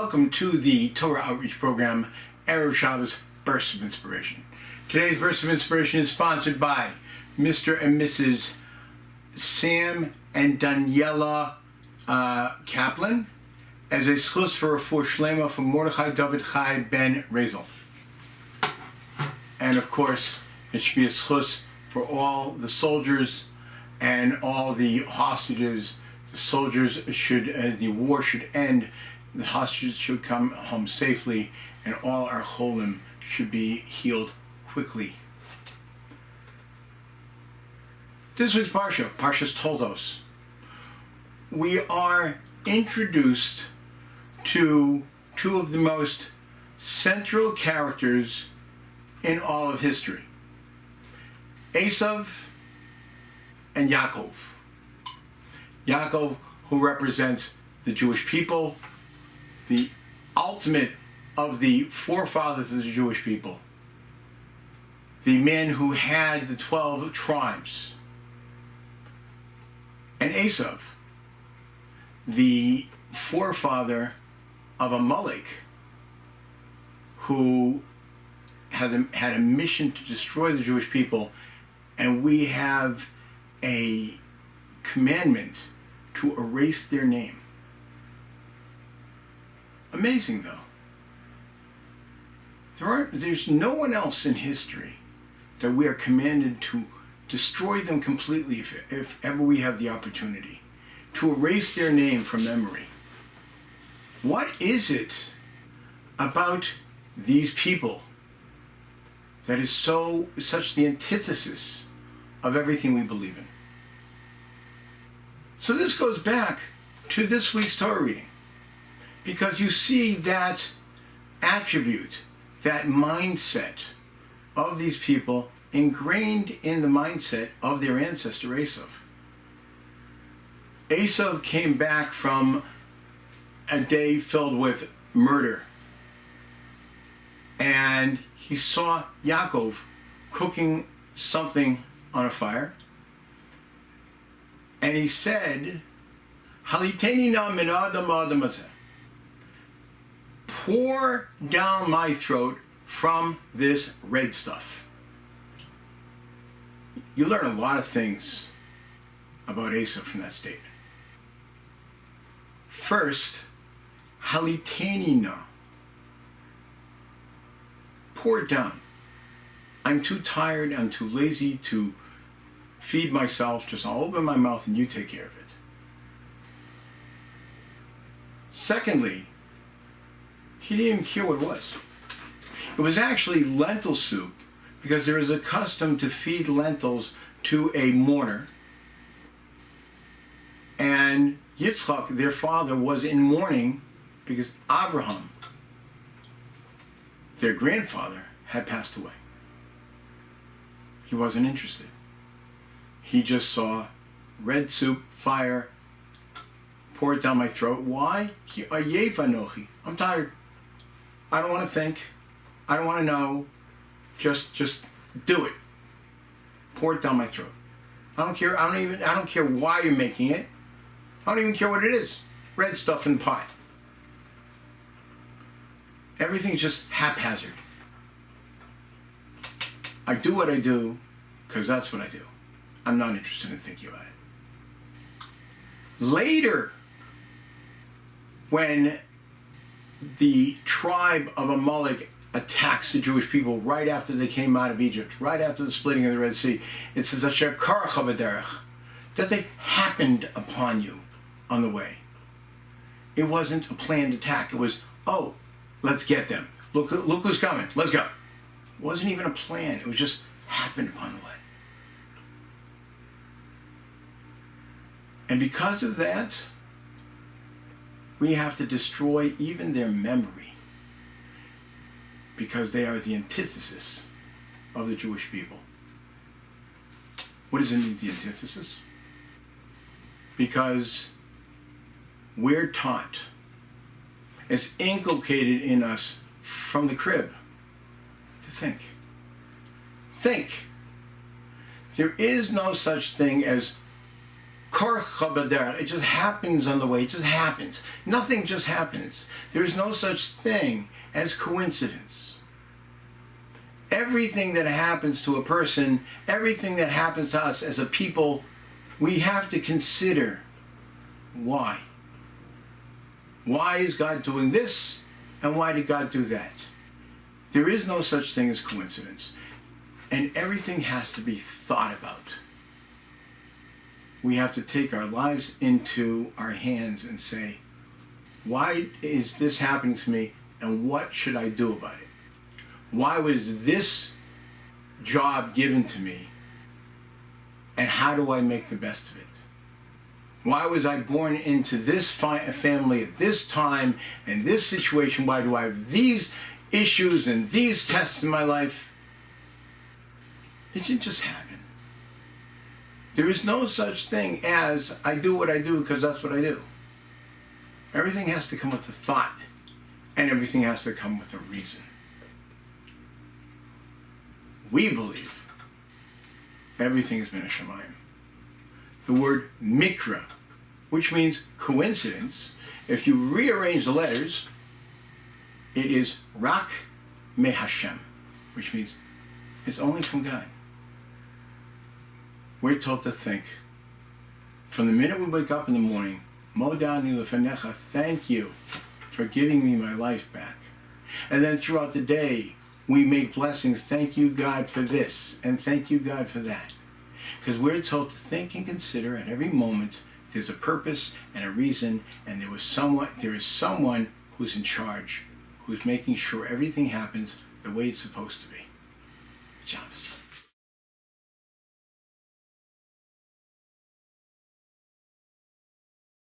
Welcome to the Torah Outreach Program, Erev Shabbos Bursts of Inspiration. Today's Burst of Inspiration is sponsored by Mr. and Mrs. Sam and Daniela Kaplan as a Zechus for Refuah Shelaima from Mordechai, Dovid, ben Raizel. And of course, it should be a Zechus for all the soldiers and all the hostages. The soldiers should, the war should end, the hostages should come home safely, and all our cholim should be healed quickly. This week's Parsha, Parshas Toldos. We are introduced to two of the most central characters in all of history, Esav and Yaakov. Yaakov, who represents the Jewish people, the ultimate of the forefathers of the Jewish people, the man who had the 12 tribes, and Esav, the forefather of Amalek, who had a mission to destroy the Jewish people, and we have a commandment to erase their name. Amazing, though. There's no one else in history that we are commanded to destroy them completely if ever we have the opportunity, to erase their name from memory. What is it about these people that is such the antithesis of everything we believe in? So this goes back to this week's Torah reading, because you see that attribute, that mindset of these people ingrained in the mindset of their ancestor Esav. Esav came back from a day filled with murder, and he saw Yaakov cooking something on a fire, and he said, "Haliteni na min adam adam hazeh." Pour down my throat from this red stuff. You learn a lot of things about Esav from that statement. First, haliteni na. Pour it down. I'm too tired, I'm too lazy to feed myself, just I'll open my mouth and you take care of it. Secondly, he didn't even care what it was. It was actually lentil soup, because there is a custom to feed lentils to a mourner. And Yitzchak, their father, was in mourning because Abraham, their grandfather, had passed away. He wasn't interested. He just saw red soup, fire, pour it down my throat. Why? I'm tired. I don't want to think. I don't want to know. Just do it. Pour it down my throat. I don't care. I don't care why you're making it. I don't even care what it is. Red stuff in the pot. Everything's just haphazard. I do what I do because that's what I do. I'm not interested in thinking about it. Later, when the tribe of Amalek attacks the Jewish people right after they came out of Egypt, right after the splitting of the Red Sea, it says that they happened upon you on the way. It wasn't a planned attack. It was, oh, let's get them. Look who's coming. Let's go. It wasn't even a plan. It was just happened upon the way. And because of that, we have to destroy even their memory, because they are the antithesis of the Jewish people. What does it mean, the antithesis? Because we're taught, it's inculcated in us from the crib, to think. Think. There is no such thing as It just happens on the way. It just happens. Nothing just happens. There's no such thing as coincidence. Everything that happens to a person, everything that happens to us as a people, we have to consider why. Why is God doing this, and why did God do that? There is no such thing as coincidence. And everything has to be thought about. We have to take our lives into our hands and say, why is this happening to me, and what should I do about it? Why was this job given to me, and how do I make the best of it? Why was I born into this family at this time, and this situation? Why do I have these issues and these tests in my life? It didn't just happen. There is no such thing as I do what I do because that's what I do. Everything has to come with a thought, and everything has to come with a reason. We believe everything has been a Shelaima. The word mikra, which means coincidence, if you rearrange the letters, it is rak me Hashem, which means it's only from God. We're told to think. From the minute we wake up in the morning, Modani lefanecha, thank you for giving me my life back. And then throughout the day, we make blessings. Thank you, God, for this, and thank you, God, for that. Because we're told to think and consider at every moment there's a purpose and a reason, and there is someone who's in charge, who's making sure everything happens the way it's supposed to be. Shabbos.